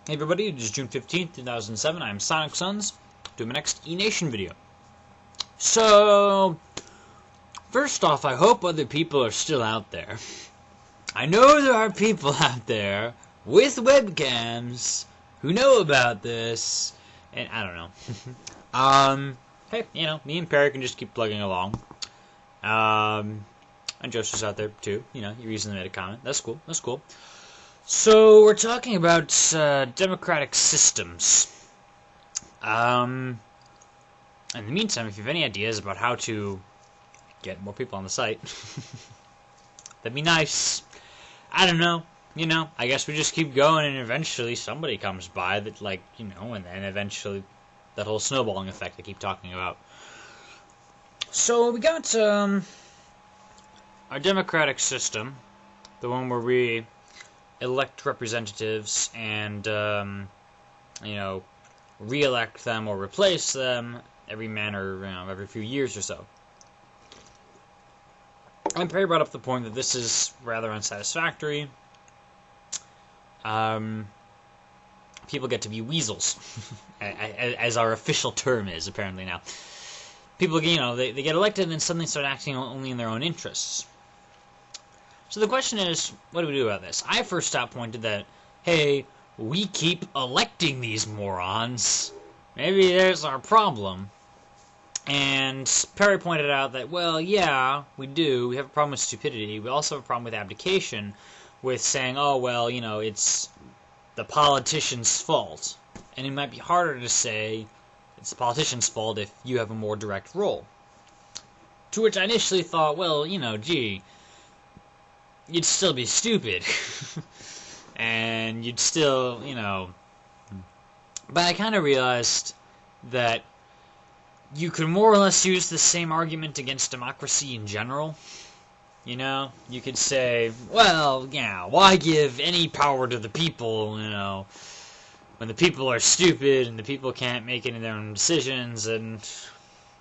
Hey everybody, it is June 15th, 2007. I'm Sonic Sons, doing my next Enation video. So, first off, I hope other people are still out there. I know there are people out there with webcams who know about this, and I don't know. Hey, you know, me and Perry can just keep plugging along. And Joseph's out there too, you know, he recently made a comment. That's cool, that's cool. So, we're talking about democratic systems. In the meantime, if you have any ideas about how to get more people on the site, that'd be nice. I don't know, you know, I guess we just keep going and eventually somebody comes by that, like, you know, and then eventually that whole snowballing effect I keep talking about. So, we got, our democratic system, the one where we elect representatives and, you know, re-elect them or replace them every every few years or so. And Perry brought up the point that this is rather unsatisfactory. People get to be weasels, as our official term is apparently now. People, you know, they get elected and then suddenly start acting only in their own interests. So the question is, what do we do about this? I first pointed that, hey, we keep electing these morons. Maybe there's our problem. And Perry pointed out that, well, yeah, we do. We have a problem with stupidity. We also have a problem with abdication, with saying, oh, well, you know, it's the politician's fault. And it might be harder to say it's the politician's fault if you have a more direct role. To which I initially thought, well, you know, gee, you'd still be stupid. And you'd still, you know... But I kind of realized that you could more or less use the same argument against democracy in general. You know? You could say, well, yeah, why give any power to the people, you know, when the people are stupid and the people can't make any of their own decisions, and...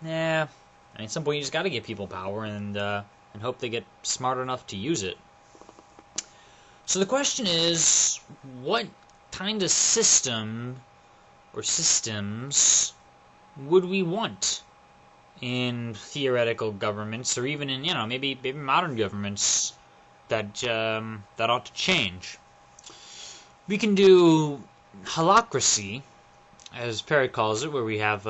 Yeah, I mean, at some point you just gotta give people power and hope they get smart enough to use it. So the question is, what kind of system or systems would we want in theoretical governments, or even in, you know, maybe modern governments that ought to change? We can do holacracy, as Perry calls it, where we have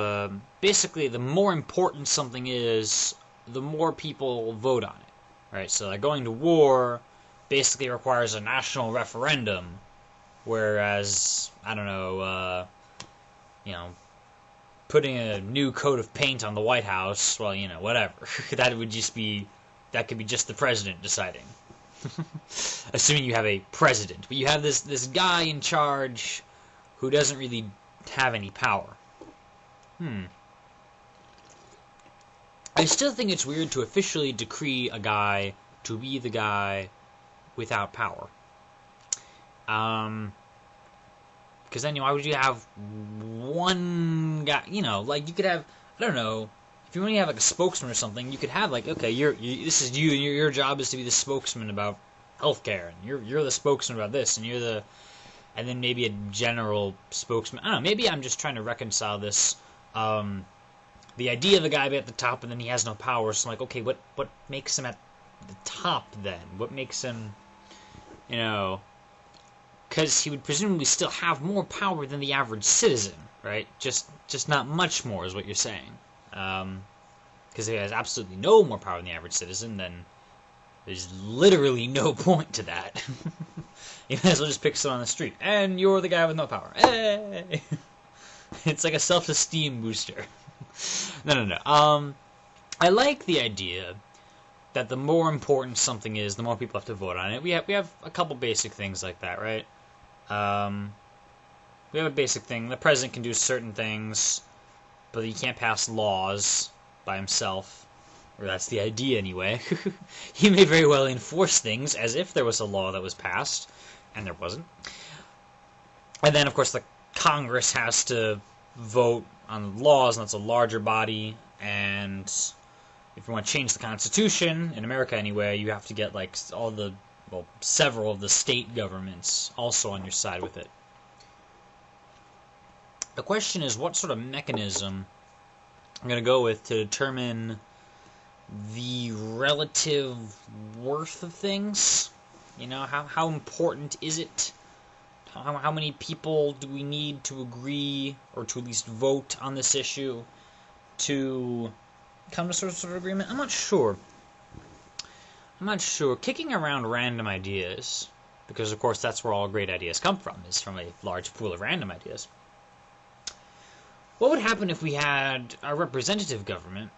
basically the more important something is, the more people vote on it. Right? So like going to war basically requires a national referendum, whereas, I don't know, you know, putting a new coat of paint on the White House, well, you know, whatever. that could be just the president deciding. Assuming you have a president. But you have this guy in charge who doesn't really have any power. I still think it's weird to officially decree a guy to be the guy without power. Because then, you know, why would you have one guy, you know, like, you could have, I don't know, if you only have, like, a spokesman or something, you could have, like, okay, this is you, and your job is to be the spokesman about healthcare, and you're the spokesman about this, and and then maybe a general spokesman. I don't know, maybe I'm just trying to reconcile this, the idea of a guy being at the top, and then he has no power, so I'm like, okay, what makes him at the top, then? What makes him, you know, because he would presumably still have more power than the average citizen, right? Just not much more is what you're saying. Because if he has absolutely no more power than the average citizen, then there's literally no point to that. You might as well just pick someone on the street, and you're the guy with no power. Hey! It's like a self-esteem booster. No. I like the idea that the more important something is, the more people have to vote on it. We have a couple basic things like that, right? We have a basic thing. The president can do certain things, but he can't pass laws by himself. Or that's the idea, anyway. He may very well enforce things as if there was a law that was passed, and there wasn't. And then, of course, the Congress has to vote on laws, and that's a larger body, and if you want to change the Constitution, in America anyway, you have to get, like, several of the state governments also on your side with it. The question is, what sort of mechanism I'm going to go with to determine the relative worth of things? You know, how important is it? How many people do we need to agree, or to at least vote on this issue, to come to sort of agreement? I'm not sure. Kicking around random ideas, because of course that's where all great ideas come from, is from a large pool of random ideas. What would happen if we had a representative government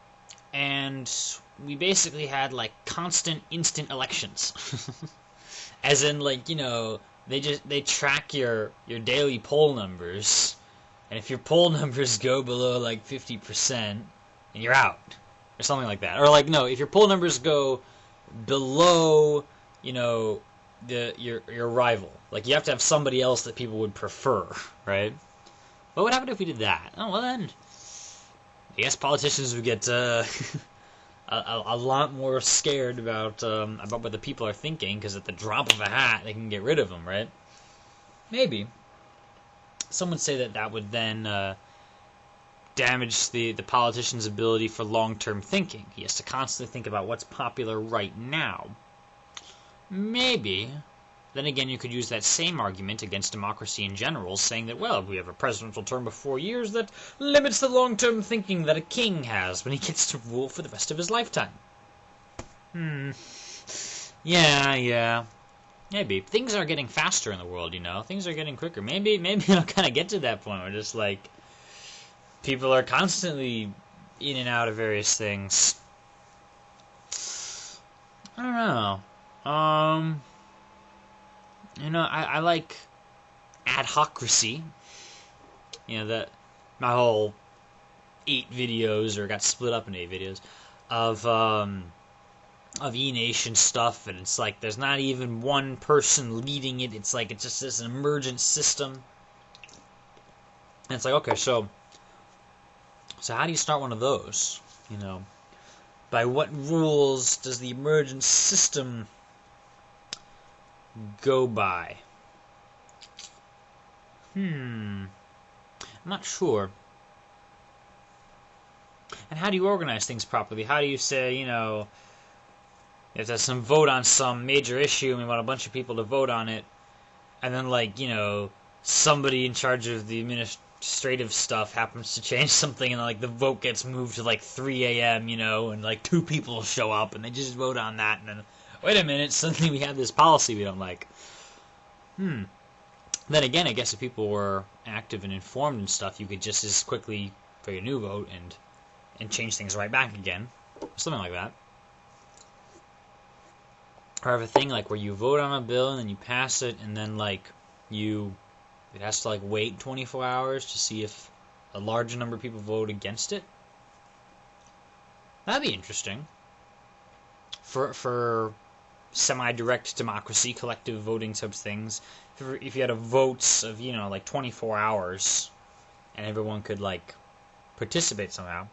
and we basically had like constant instant elections? As in, like, you know, they track your daily poll numbers, and if your poll numbers go below like 50%, then you're out, or something like that. Or like, no, if your poll numbers go below, you know, your rival, like you have to have somebody else that people would prefer, right? What would happen if we did that? Oh, well then, I guess politicians would get a lot more scared about what the people are thinking, because at the drop of a hat, they can get rid of them, right? Maybe. Some would say that would then damage the politician's ability for long-term thinking. He has to constantly think about what's popular right now. Maybe. Then again, you could use that same argument against democracy in general, saying that, well, we have a presidential term of 4 years that limits the long-term thinking that a king has when he gets to rule for the rest of his lifetime. Yeah. Maybe. Things are getting faster in the world, you know? Things are getting quicker. Maybe I'll kind of get to that point where just, like, people are constantly in and out of various things. I don't know. You know, I like adhocracy. You know, that my whole 8 videos, or got split up into 8 videos, of Enation stuff, and it's like there's not even one person leading it. It's like it's just this emergent system. And it's like, okay, so how do you start one of those? You know, by what rules does the emergent system go by? I'm not sure. And how do you organize things properly? How do you say, you know, if there's some vote on some major issue and we want a bunch of people to vote on it, and then, like, you know, somebody in charge of the administrative stuff happens to change something, and like the vote gets moved to like 3 a.m., you know, and like 2 people show up and they just vote on that, and then, wait a minute, suddenly we have this policy we don't like. Then again, I guess if people were active and informed and stuff, you could just as quickly create a new vote and change things right back again. Something like that. Or have a thing like where you vote on a bill and then you pass it, and then like it has to like wait 24 hours to see if a larger number of people vote against it. That'd be interesting. For semi-direct democracy, collective voting types things. If you had a votes of, you know, like 24 hours, and everyone could like participate somehow,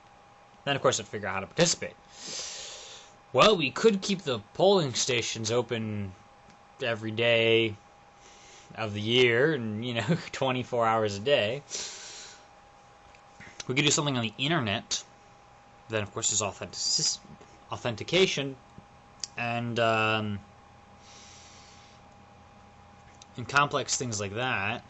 then of course I'd figure out how to participate. Well, we could keep the polling stations open every day of the year, and, you know, 24 hours a day. We could do something on the internet. Then of course there's authentication, and complex things like that.